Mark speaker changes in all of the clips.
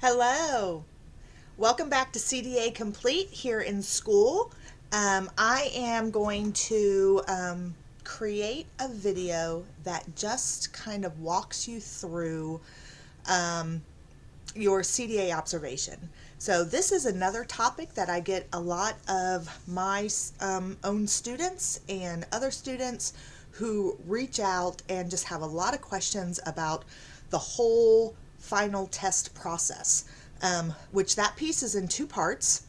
Speaker 1: Hello. Welcome back to CDA Complete here in school. I am going to create a video that just kind of walks you through your CDA observation. So this is another topic that I get a lot of my own students and other students who reach out and just have a lot of questions about the whole final test process, which that piece is in two parts.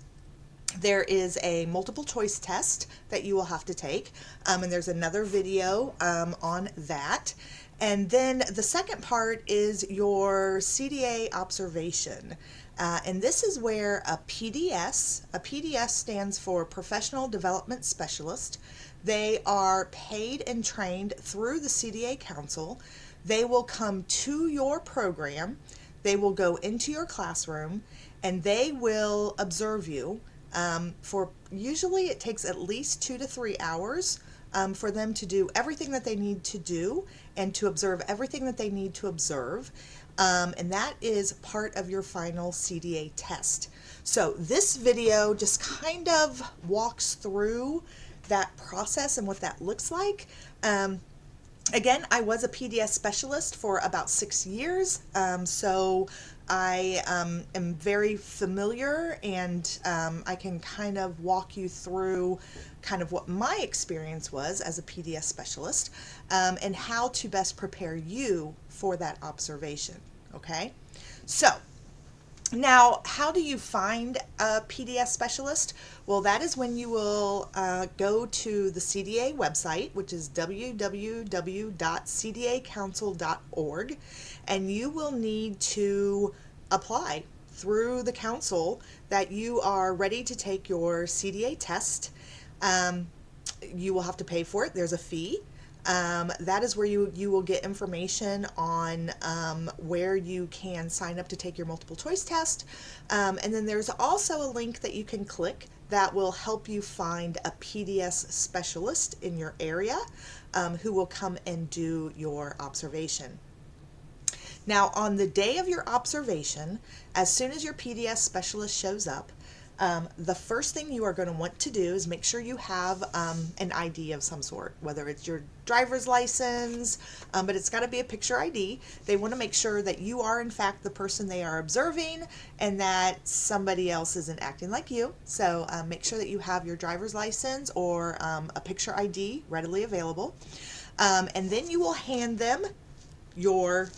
Speaker 1: There is a multiple choice test that you will have to take, and there's another video on that. And then the second part is your CDA observation. And this is where a PDS stands for Professional Development Specialist. They are paid and trained through the CDA Council. They will come to your program, they will go into your classroom, and they will observe you. For usually it takes at least 2 to 3 hours for them to do everything that they need to do and to observe everything that they need to observe. And that is part of your final CDA test. So this video just kind of walks through that process and what that looks like. Again, I was a PDS specialist for about 6 years, so I am very familiar, and I can kind of walk you through kind of what my experience was as a PDS specialist, and how to best prepare you for that observation, okay? So now, how do you find a PDS specialist? Well, that is when you will go to the CDA website, which is www.cdacouncil.org, and you will need to apply through the council that you are ready to take your CDA test. You will have to pay for it. There's a fee. That is where you will get information on where you can sign up to take your multiple choice test. And then there's also a link that you can click that will help you find a PDS specialist in your area who will come and do your observation. Now, on the day of your observation, as soon as your PDS specialist shows up, the first thing you are going to want to do is make sure you have an ID of some sort, whether it's your driver's license, but it's got to be a picture ID. They want to make sure that you are in fact the person they are observing and that somebody else isn't acting like you. So make sure that you have your driver's license or a picture ID readily available. And then you will hand them your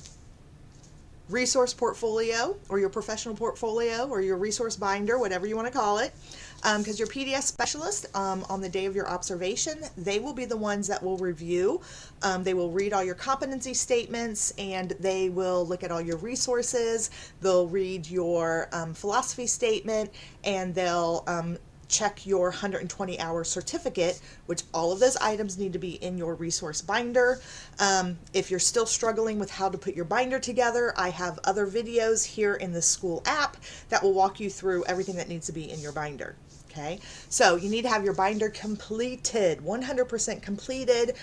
Speaker 1: resource portfolio or your professional portfolio or your resource binder, whatever you want to call it, because your PDS specialist on the day of your observation, they will be the ones that will review. They will read all your competency statements and they will look at all your resources. They'll read your philosophy statement, and they'll check your 120-hour certificate, which all of those items need to be in your resource binder. If you're still struggling with how to put your binder together, I have other videos here in the school app that will walk you through everything that needs to be in your binder. Okay, so you need to have your binder completed, 100% completed,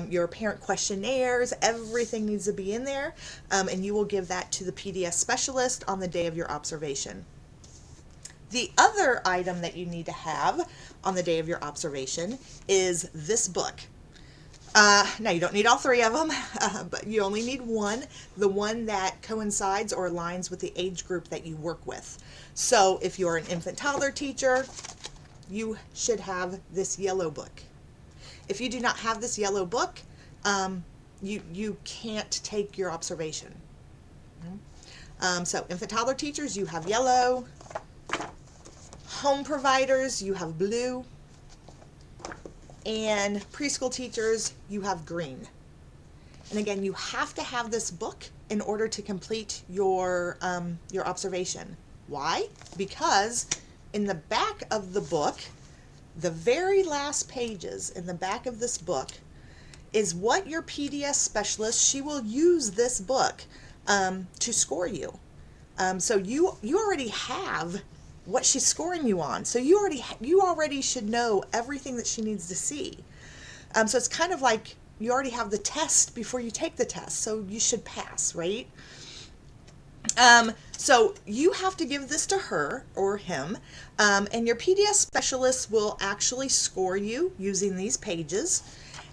Speaker 1: your parent questionnaires, everything needs to be in there, and you will give that to the PDS specialist on the day of your observation. The other item that you need to have on the day of your observation is this book. Now, you don't need all three of them, but you only need one, the one that coincides or aligns with the age group that you work with. So if you're an infant toddler teacher, you should have this yellow book. If you do not have this yellow book, you can't take your observation. So infant toddler teachers, you have yellow. Home providers, you have blue, and preschool teachers, you have green. And again, you have to have this book in order to complete your observation. Why? Because in the back of the book, the very last pages in the back of this book is what your PDS specialist, she will use this book to score you. So you already have what she's scoring you on. So you already should know everything that she needs to see. So it's kind of like you already have the test before you take the test, so you should pass, right? So you have to give this to her or him, and your PDS specialist will actually score you using these pages.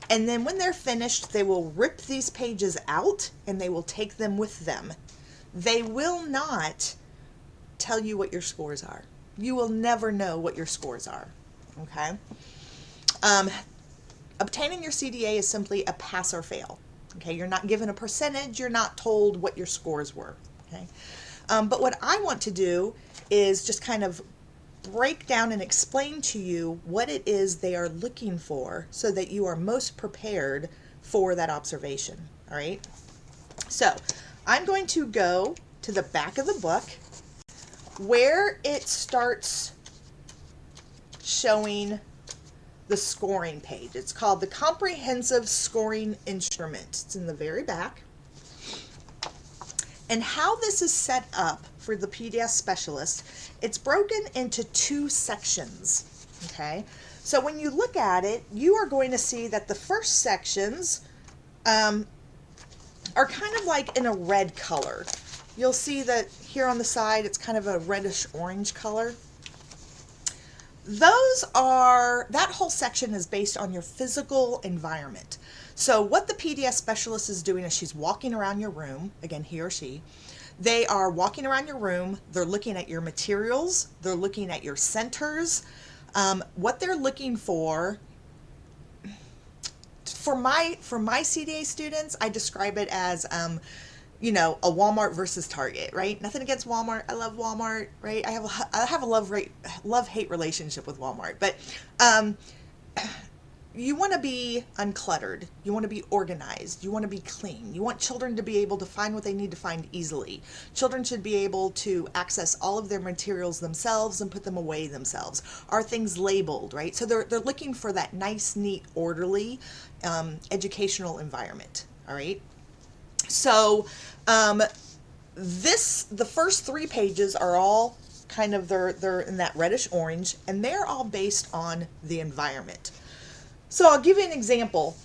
Speaker 1: And then when they're finished, they will rip these pages out and they will take them with them. They will not tell you what your scores are. You will never know what your scores are. Okay? Obtaining your CDA is simply a pass or fail. Okay? You're not given a percentage. You're not told what your scores were. Okay? But what I want to do is just kind of break down and explain to you what it is they are looking for so that you are most prepared for that observation. All right. So I'm going to go to the back of the book where it starts showing the scoring page. It's called the Comprehensive Scoring Instrument. It's in the very back. And how this is set up for the PDS specialist, it's broken into 2 sections, okay? So when you look at it, you are going to see that the first sections are kind of like in a red color. You'll see that here on the side, it's kind of a reddish orange color. That whole section is based on your physical environment. So what the PDS specialist is doing is she's walking around your room, again, he or she. They are walking around your room. They're looking at your materials. They're looking at your centers. What they're looking for my CDA students, I describe it as, you know, a Walmart versus Target, right? Nothing against Walmart. I love Walmart, right? I have a love-hate relationship with Walmart, but you want to be uncluttered. You want to be organized. You want to be clean. You want children to be able to find what they need to find easily. Children should be able to access all of their materials themselves and put them away themselves. Are things labeled, right? So they're looking for that nice, neat, orderly educational environment, all right? So the first 3 pages are all kind of, they're in that reddish orange, and they're all based on the environment. So I'll give you an example.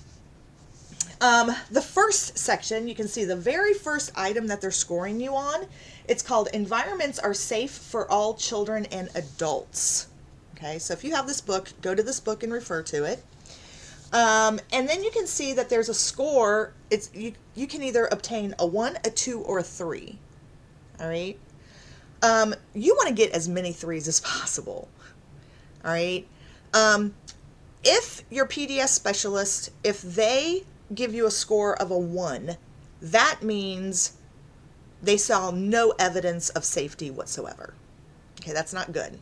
Speaker 1: The first section, you can see the very first item that they're scoring you on. It's called Environments Are Safe for All Children and Adults. Okay, so if you have this book, go to this book and refer to it. And then you can see that there's a score. You can either obtain a 1, a 2, or a 3. All right. You want to get as many 3s as possible. All right. If your PDS specialist, if they give you a score of a 1, that means they saw no evidence of safety whatsoever. Okay, that's not good.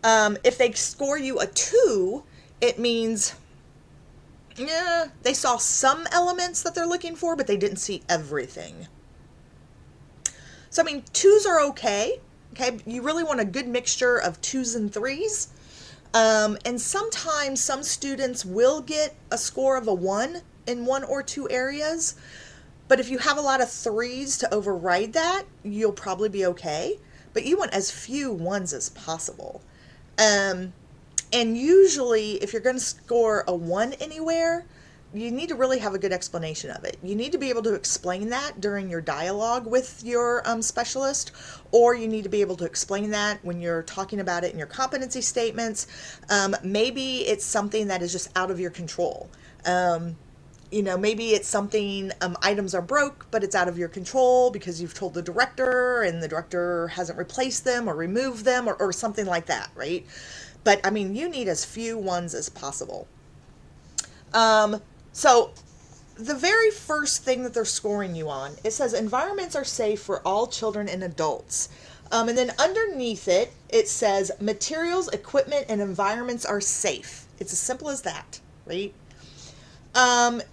Speaker 1: If they score you a 2, it means they saw some elements that they're looking for, but they didn't see everything. So, I mean, 2s are okay. Okay, you really want a good mixture of 2s and 3s. And sometimes some students will get a score of a 1 in 1 or 2 areas. But if you have a lot of 3s to override that, you'll probably be okay. But you want as few 1s as possible. And usually, if you're going to score a 1 anywhere, you need to really have a good explanation of it. You need to be able to explain that during your dialogue with your specialist, or you need to be able to explain that when you're talking about it in your competency statements. Maybe it's something that is just out of your control. You know, maybe it's something, items are broke, but it's out of your control because you've told the director and the director hasn't replaced them or removed them or something like that, right? But, I mean, you need as few 1s as possible. So the very first thing that they're scoring you on, it says environments are safe for all children and adults. And then underneath it, it says materials, equipment, and environments are safe. It's as simple as that, right? And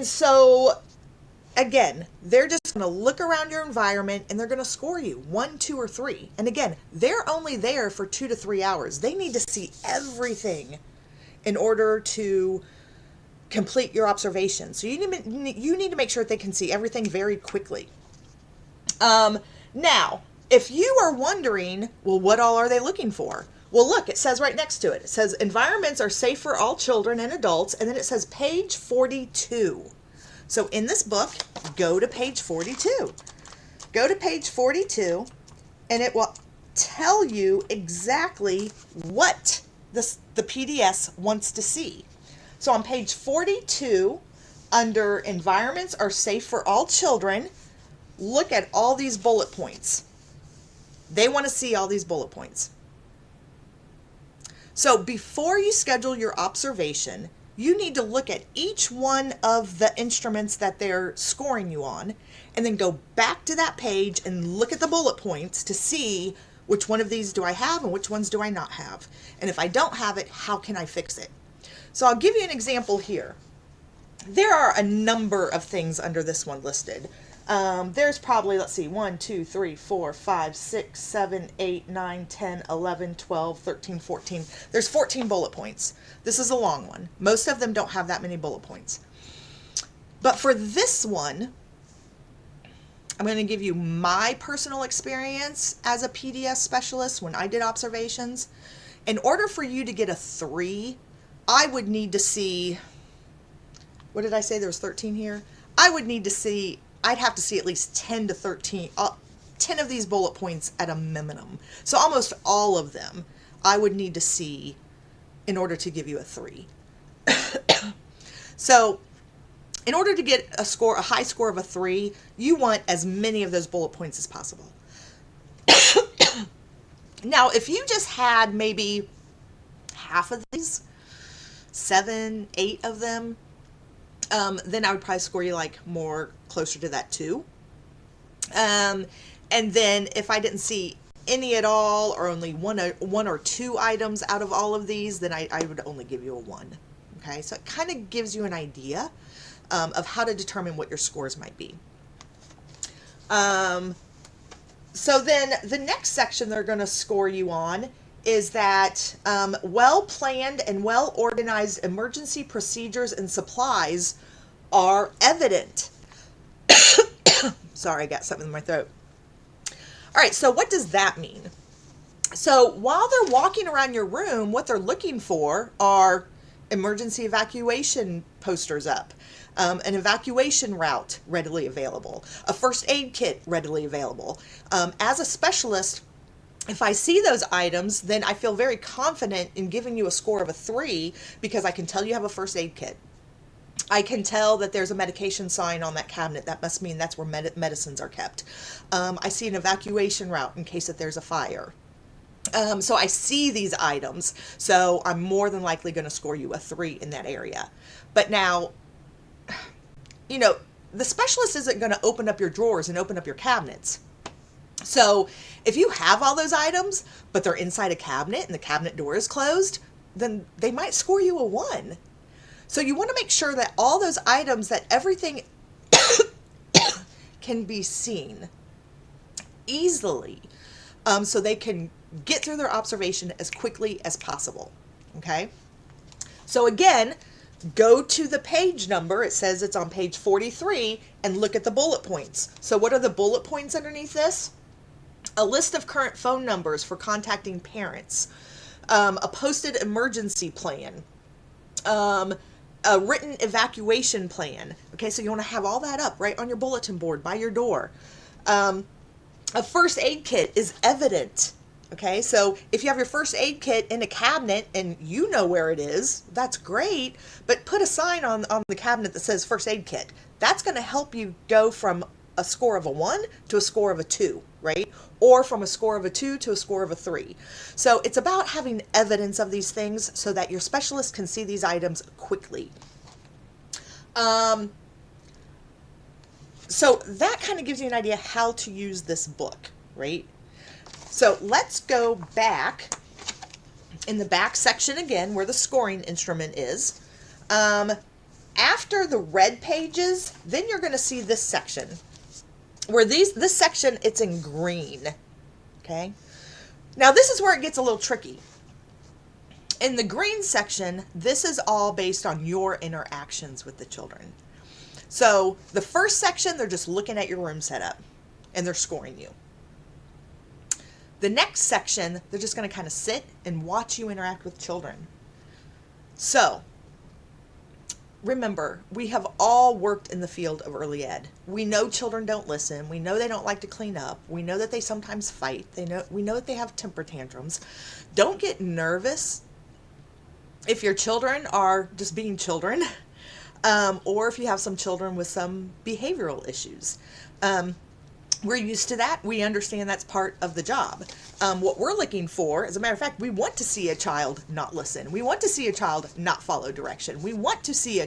Speaker 1: so, again, they're just going to look around your environment and they're going to score you 1, 2, or 3. And again, they're only there for 2 to 3 hours. They need to see everything in order to complete your observation. So you need to make sure that they can see everything very quickly. Now, if you are wondering, well, what all are they looking for? Well, look, it says right next to it. It says environments are safe for all children and adults, and then it says page 42. So in this book, go to page 42. go to page 42, and it will tell you exactly what the PDS wants to see. So on page 42, under environments are safe for all children, look at all these bullet points. They want to see all these bullet points. So before you schedule your observation, you need to look at each one of the instruments that they're scoring you on, and then go back to that page and look at the bullet points to see which one of these do I have and which ones do I not have. And if I don't have it, how can I fix it? So I'll give you an example here. There are a number of things under this one listed. There's probably, let's see, 1, 2, 3, 4, 5, 6, 7, 8, 9, 10, 11, 12, 13, 14. There's 14 bullet points. This is a long one. Most of them don't have that many bullet points. But for this one, I'm going to give you my personal experience as a PDS specialist when I did observations. In order for you to get a 3, I would need to see, what did I say? There was 13 here. I'd have to see at least 10 to 13, 10 of these bullet points at a minimum. So almost all of them I would need to see in order to give you a 3. So in order to get a high score of a 3, you want as many of those bullet points as possible. Now, if you just had maybe half of these, 7, 8 of them, then I would probably score you like more closer to that 2. And then if I didn't see any at all, or only one or 2 items out of all of these, then I would only give you a 1. Okay, so it kind of gives you an idea of how to determine what your scores might be. So then the next section they're going to score you on is that well-planned and well-organized emergency procedures and supplies are evident. Sorry, I got something in my throat. All right, so what does that mean? So while they're walking around your room, what they're looking for are emergency evacuation posters up, an evacuation route readily available, a first aid kit readily available. As a specialist, if I see those items, then I feel very confident in giving you a score of a 3 because I can tell you have a first aid kit. I can tell that there's a medication sign on that cabinet. That must mean that's where medicines are kept. I see an evacuation route in case that there's a fire. So I see these items, so I'm more than likely going to score you a 3 in that area. But now, you know, the specialist isn't going to open up your drawers and open up your cabinets. So if you have all those items, but they're inside a cabinet and the cabinet door is closed, then they might score you a 1. So you want to make sure that all those items, that everything can be seen easily, so they can get through their observation as quickly as possible. Okay? So again, go to the page number. It says it's on page 43, and look at the bullet points. So what are the bullet points underneath this? A list of current phone numbers for contacting parents, a posted emergency plan, a written evacuation plan. Okay, so you want to have all that up right on your bulletin board by your door. A first aid kit is evident. Okay, so if you have your first aid kit in a cabinet and you know where it is, that's great, but put a sign on the cabinet that says first aid kit. That's going to help you go from a score of a 1 to a score of a 2, right? Or from a score of a 2 to a score of a 3. So it's about having evidence of these things so that your specialist can see these items quickly. So that kind of gives you an idea how to use this book, right? So let's go back in the back section again where the scoring instrument is. After the red pages, then you're going to see this section where this section, it's in green. Okay. Now this is where it gets a little tricky. In the green section, this is all based on your interactions with the children. So the first section, they're just looking at your room setup and they're scoring you. The next section, they're just going to kind of sit and watch you interact with children. So remember, we have all worked in the field of early ed. We know children don't listen. We know they don't like to clean up. We know that they sometimes fight. We know that they have temper tantrums. Don't get nervous if your children are just being children, or if you have some children with some behavioral issues. We're used to that. We understand that's part of the job. What we're looking for, as a matter of fact, we want to see a child not listen. We want to see a child not follow direction. We want to see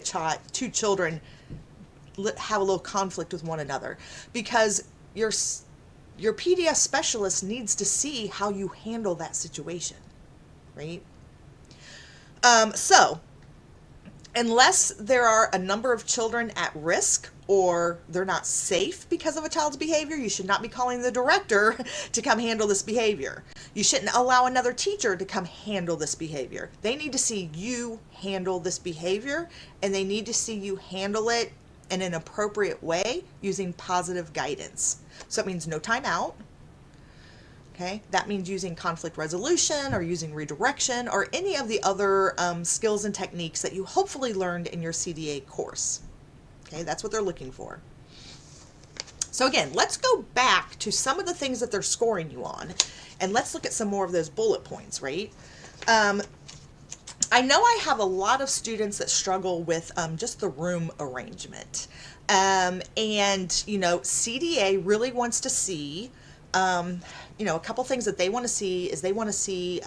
Speaker 1: two children have a little conflict with one another, because your PDS specialist needs to see how you handle that situation, right? So, unless there are a number of children at risk or they're not safe because of a child's behavior, you should not be calling the director to come handle this behavior. You shouldn't allow another teacher to come handle this behavior. They need to see you handle this behavior, and they need to see you handle it in an appropriate way using positive guidance. So it means no timeout. Okay, that means using conflict resolution or using redirection or any of the other skills and techniques that you hopefully learned in your CDA course. Okay, that's what they're looking for. So again, let's go back to some of the things that they're scoring you on, and let's look at some more of those bullet points, right? I know I have a lot of students that struggle with just the room arrangement. And, CDA really wants to see a couple things that they want to see is they want to see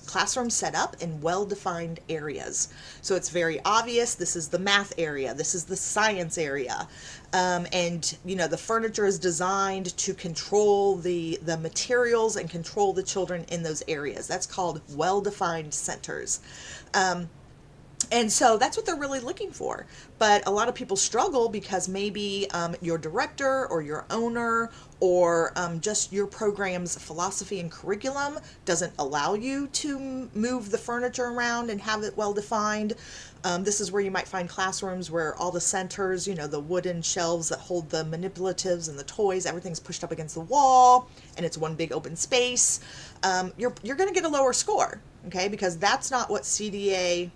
Speaker 1: classroom set up in well-defined areas. So it's very obvious, this is the math area, this is the science area. The furniture is designed to control the materials and control the children in those areas. That's called well-defined centers. And so that's what they're really looking for. But a lot of people struggle because maybe your director or your owner or just your program's philosophy and curriculum doesn't allow you to move the furniture around and have it well defined. This is where you might find classrooms where all the centers, the wooden shelves that hold the manipulatives and the toys, everything's pushed up against the wall and it's one big open space. You're going to get a lower score, okay? Because that's not what the CDA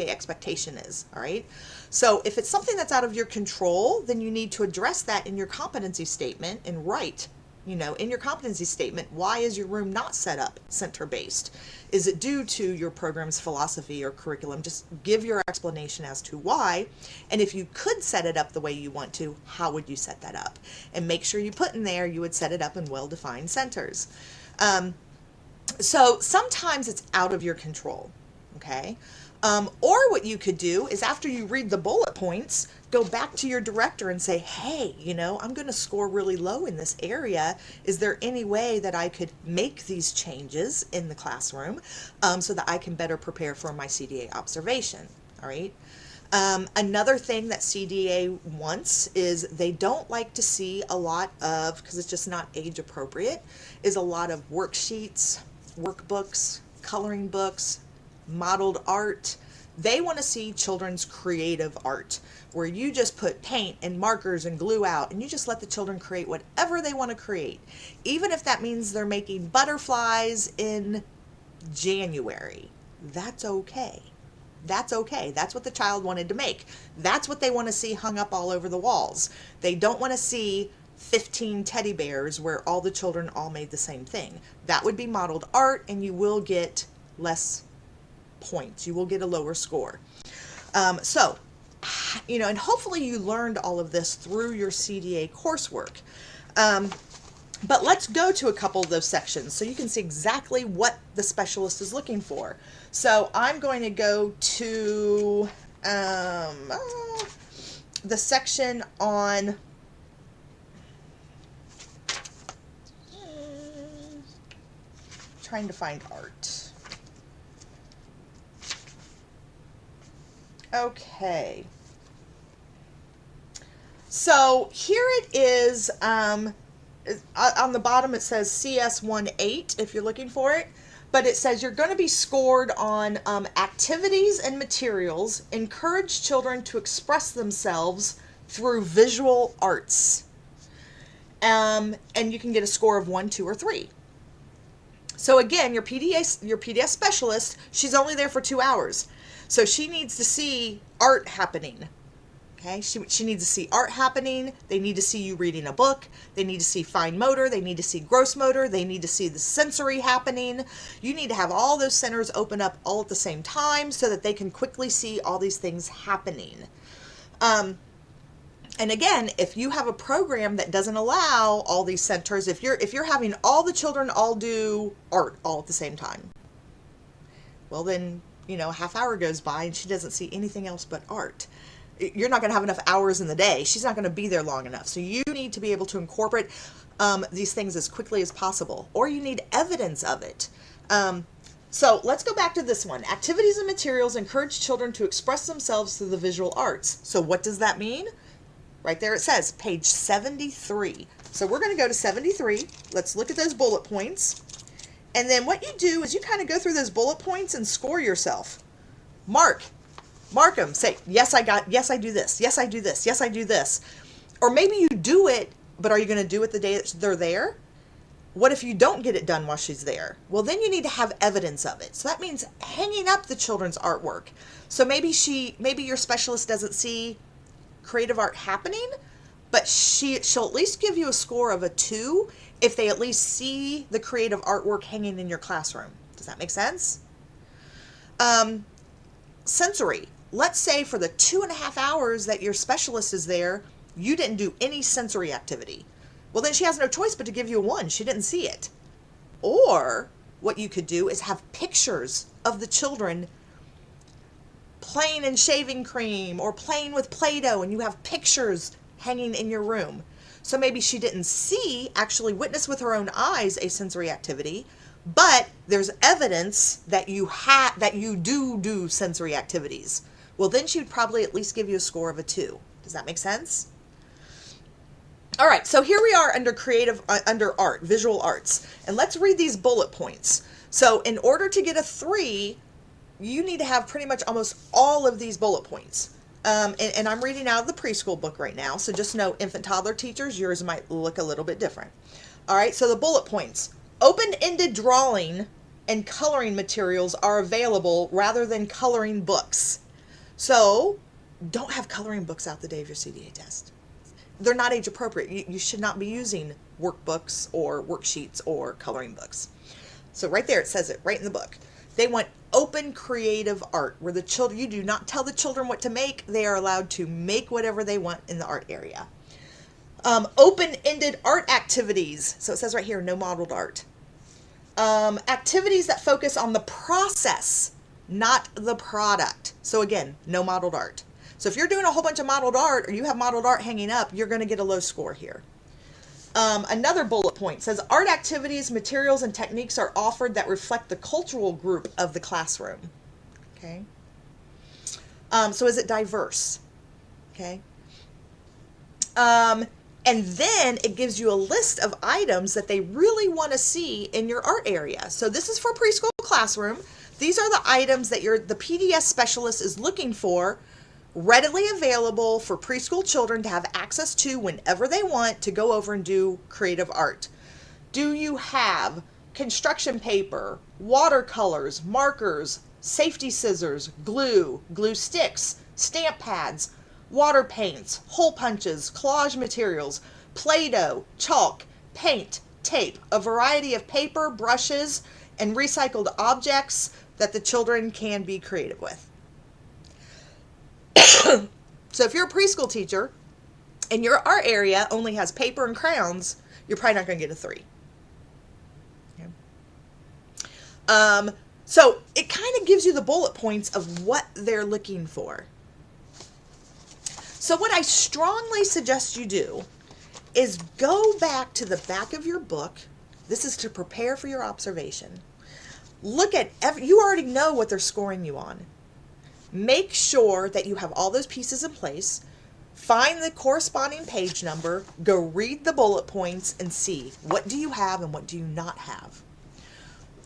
Speaker 1: expectation is, all right? So if it's something that's out of your control, then you need to address that in your competency statement and write, in your competency statement, why is your room not set up center-based? Is it due to your program's philosophy or curriculum? Just give your explanation as to why, and if you could set it up the way you want to, how would you set that up? And make sure you put in there you would set it up in well-defined centers. So sometimes it's out of your control. Okay. Or what you could do is after you read the bullet points, go back to your director and say, hey, I'm going to score really low in this area. Is there any way that I could make these changes in the classroom so that I can better prepare for my CDA observation? All right. Another thing that CDA wants is they don't like to see a lot of, because it's just not age appropriate, is a lot of worksheets, workbooks, coloring books, modeled art. They want to see children's creative art, where you just put paint and markers and glue out and you just let the children create whatever they want to create, even if that means they're making butterflies in January. That's okay. That's okay. That's what the child wanted to make. That's what they want to see hung up all over the walls. They don't want to see 15 teddy bears where all the children all made the same thing. That would be modeled art, and you will get less points. You will get a lower score. And hopefully you learned all of this through your CDA coursework. But let's go to a couple of those sections so you can see exactly what the specialist is looking for. So I'm going to go to the section on trying to find art. Okay, so here it is. On the bottom it says CS18 if you're looking for it, but it says you're going to be scored on activities and materials. Encourage children to express themselves through visual arts. And you can get a score of 1, 2, or 3. So again, your PDS specialist, she's only there for 2 hours. So she needs to see art happening. Okay, she needs to see art happening. They need to see you reading a book. They need to see fine motor. They need to see gross motor. They need to see the sensory happening. You need to have all those centers open up all at the same time so that they can quickly see all these things happening. And again, if you have a program that doesn't allow all these centers, if you're having all the children all do art all at the same time, well then, a half hour goes by and she doesn't see anything else but art. You're not going to have enough hours in the day. She's not going to be there long enough. So you need to be able to incorporate these things as quickly as possible, or you need evidence of it. So let's go back to this one. Activities and materials encourage children to express themselves through the visual arts. So what does that mean? Right there it says, page 73. So we're going to go to 73. Let's look at those bullet points. And then what you do is you kind of go through those bullet points and score yourself. Mark them. Say, yes, I do this. Yes, I do this. Yes, I do this. Or maybe you do it, but are you going to do it the day that they're there? What if you don't get it done while she's there? Well, then you need to have evidence of it. So that means hanging up the children's artwork. So maybe your specialist doesn't see creative art happening, but she'll at least give you a score of a 2 if they at least see the creative artwork hanging in your classroom. Does that make sense? Sensory. Let's say for the 2.5 hours that your specialist is there, you didn't do any sensory activity. Well, then she has no choice but to give you a 1. She didn't see it. Or what you could do is have pictures of the children playing in shaving cream or playing with Play-Doh, and you have pictures hanging in your room. So maybe she didn't actually witness with her own eyes a sensory activity, but there's evidence that you do sensory activities. Well, then she would probably at least give you a score of a 2. Does that make sense? All right, so here we are under art, visual arts, and let's read these bullet points. So in order to get a 3, you need to have pretty much almost all of these bullet points. And I'm reading out of the preschool book right now, so just know infant toddler teachers, yours might look a little bit different. All right, so the bullet points. Open-ended drawing and coloring materials are available rather than coloring books. So don't have coloring books out the day of your CDA test. They're not age appropriate. You should not be using workbooks or worksheets or coloring books. So right there, it says it right in the book. They want open creative art where the children, you do not tell the children what to make. They are allowed to make whatever they want in the art area. Open-ended art activities. So it says right here, no modeled art. Activities that focus on the process, not the product. So again, no modeled art. So if you're doing a whole bunch of modeled art, or you have modeled art hanging up, you're going to get a low score here. Another bullet point says art activities, materials, and techniques are offered that reflect the cultural group of the classroom. Okay. So is it diverse? Okay. And then it gives you a list of items that they really want to see in your art area. So this is for preschool classroom. These are the items that the PDS specialist is looking for, readily available for preschool children to have access to whenever they want to go over and do creative art. Do you have construction paper, watercolors, markers, safety scissors, glue sticks, stamp pads, water paints, hole punches, collage materials, Play-Doh, chalk, paint, tape, a variety of paper, brushes, and recycled objects that the children can be creative with? So if you're a preschool teacher and your art area only has paper and crayons, you're probably not going to get a 3. Okay. So it kind of gives you the bullet points of what they're looking for. So what I strongly suggest you do is go back to the back of your book. This is to prepare for your observation. Look at, you already know what they're scoring you on. Make sure that you have all those pieces in place. Find the corresponding page number, go read the bullet points and see what do you have and what do you not have.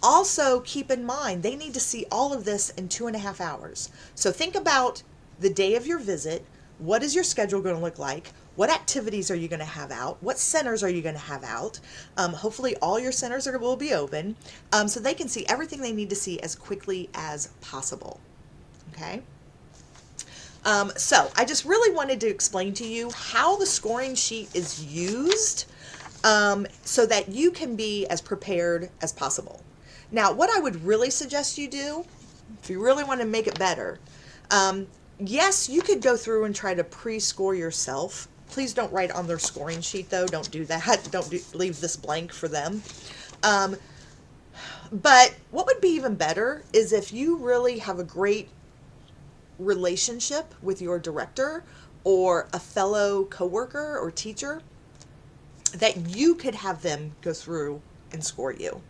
Speaker 1: Also keep in mind, they need to see all of this in 2.5 hours. So think about the day of your visit. What is your schedule going to look like? What activities are you going to have out? What centers are you going to have out? Hopefully all your centers will be open so they can see everything they need to see as quickly as possible. Okay. So I just really wanted to explain to you how the scoring sheet is used, so that you can be as prepared as possible. Now, what I would really suggest you do, if you really want to make it better, yes, you could go through and try to pre-score yourself. Please don't write on their scoring sheet, though. Don't do that. Leave this blank for them. Um, but what would be even better is if you really have a great relationship with your director or a fellow coworker or teacher, that you could have them go through and score you.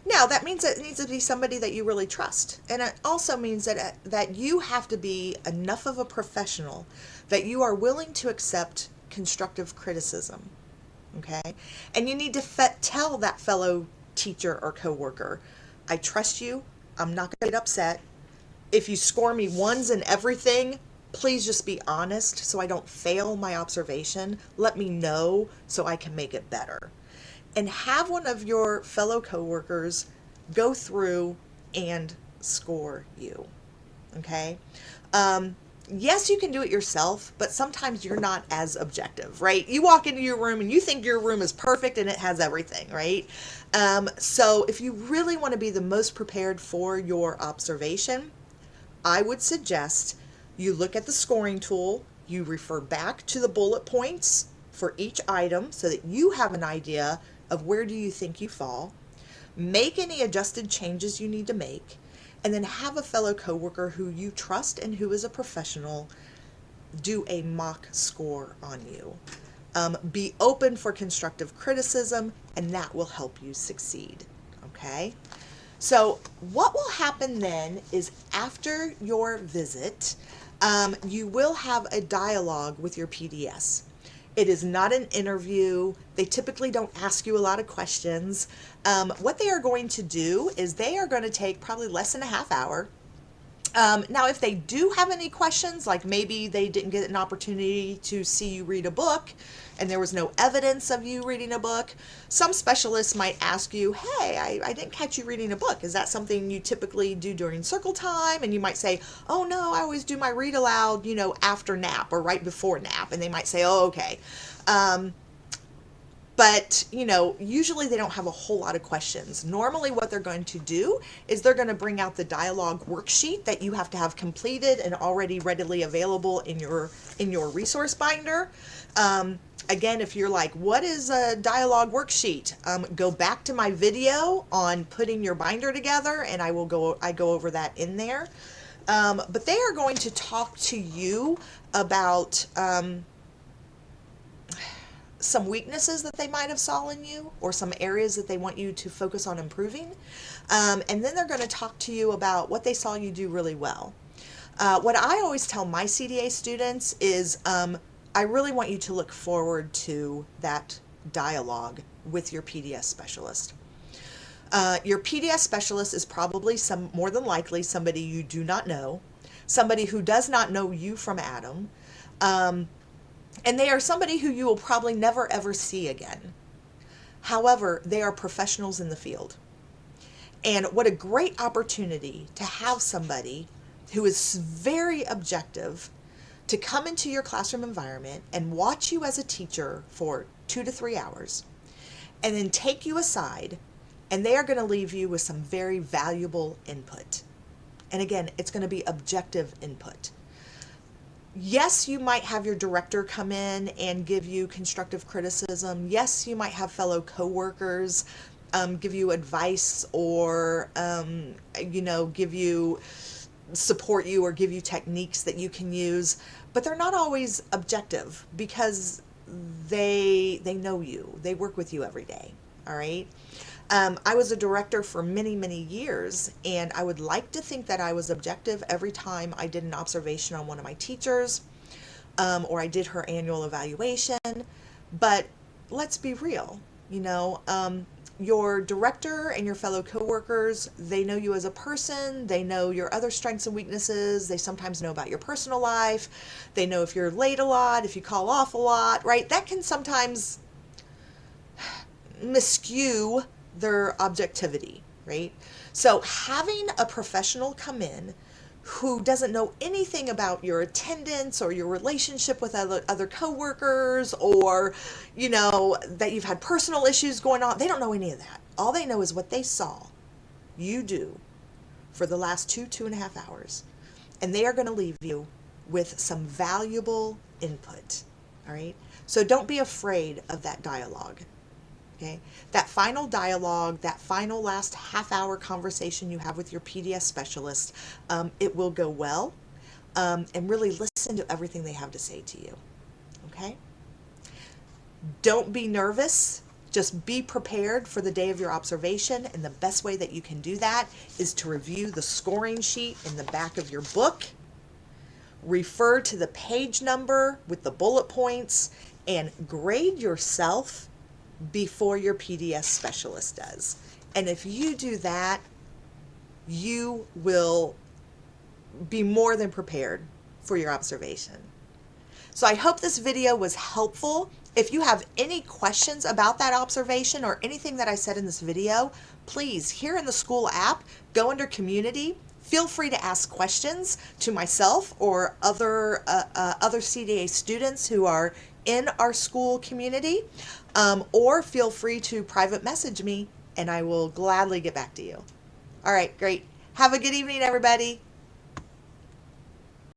Speaker 1: Now, that means that it needs to be somebody that you really trust. And it also means that you have to be enough of a professional that you are willing to accept constructive criticism. Okay? And you need to tell that fellow teacher or coworker, I trust you. I'm not going to get upset. If you score me ones in everything, please just be honest so I don't fail my observation. Let me know so I can make it better. And have one of your fellow coworkers go through and score you. Okay? Yes, you can do it yourself, but sometimes you're not as objective, right? You walk into your room and you think your room is perfect and it has everything, right? So if you really want to be the most prepared for your observation, I would suggest you look at the scoring tool, you refer back to the bullet points for each item so that you have an idea of where do you think you fall, make any adjusted changes you need to make, and then have a fellow coworker who you trust and who is a professional do a mock score on you. Be open for constructive criticism, and that will help you succeed. Okay? So what will happen then is after your visit, you will have a dialogue with your PDS. It is not an interview. They typically don't ask you a lot of questions. What they are going to do is they are going to take probably less than a half hour. Now, if they do have any questions, like maybe they didn't get an opportunity to see you read a book and there was no evidence of you reading a book, some specialists might ask you, hey, I didn't catch you reading a book. Is that something you typically do during circle time? And you might say, oh no, I always do my read aloud, after nap or right before nap. And they might say, oh, okay. But, usually they don't have a whole lot of questions. Normally what they're going to do is they're going to bring out the dialogue worksheet that you have to have completed and already readily available in your resource binder. Again, if you're like, what is a dialogue worksheet? Go back to my video on putting your binder together and I go over that in there. But they are going to talk to you about some weaknesses that they might have saw in you or some areas that they want you to focus on improving. And then they're going to talk to you about what they saw you do really well. What I always tell my CDA students is I really want you to look forward to that dialogue with your PDS specialist. Your PDS specialist is probably more than likely somebody you do not know, somebody who does not know you from Adam, and they are somebody who you will probably never ever see again. However, they are professionals in the field. And what a great opportunity to have somebody who is very objective to come into your classroom environment and watch you as a teacher for 2 to 3 hours, and then take you aside, and they are going to leave you with some very valuable input. And again, it's going to be objective input. Yes, you might have your director come in and give you constructive criticism. Yes, you might have fellow coworkers give you advice or, support you or give you techniques that you can use. But they're not always objective because they know you. They work with you every day. All right. I was a director for many, many years, and I would like to think that I was objective every time I did an observation on one of my teachers, or I did her annual evaluation. But let's be real, your director and your fellow coworkers, they know you as a person, they know your other strengths and weaknesses, they sometimes know about your personal life, they know if you're late a lot, if you call off a lot, right? That can sometimes miscue their objectivity, right? So having a professional come in who doesn't know anything about your attendance or your relationship with other coworkers, or that you've had personal issues going on. They don't know any of that. All they know is what they saw you do for the last 2.5 hours, and they are going to leave you with some valuable input. All right, so don't be afraid of that dialogue. Okay, that final dialogue, that final last half-hour conversation you have with your PDS specialist, it will go well, and really listen to everything they have to say to you. Okay, don't be nervous. Just be prepared for the day of your observation, and the best way that you can do that is to review the scoring sheet in the back of your book, refer to the page number with the bullet points, and grade yourself before your PDS specialist does. And if you do that, you will be more than prepared for your observation. So I hope this video was helpful. If you have any questions about that observation or anything that I said in this video, please, here in the school app, go under community. Feel free to ask questions to myself or other CDA students who are in our school community, or feel free to private message me and I will gladly get back to you. All right, great. Have a good evening, everybody.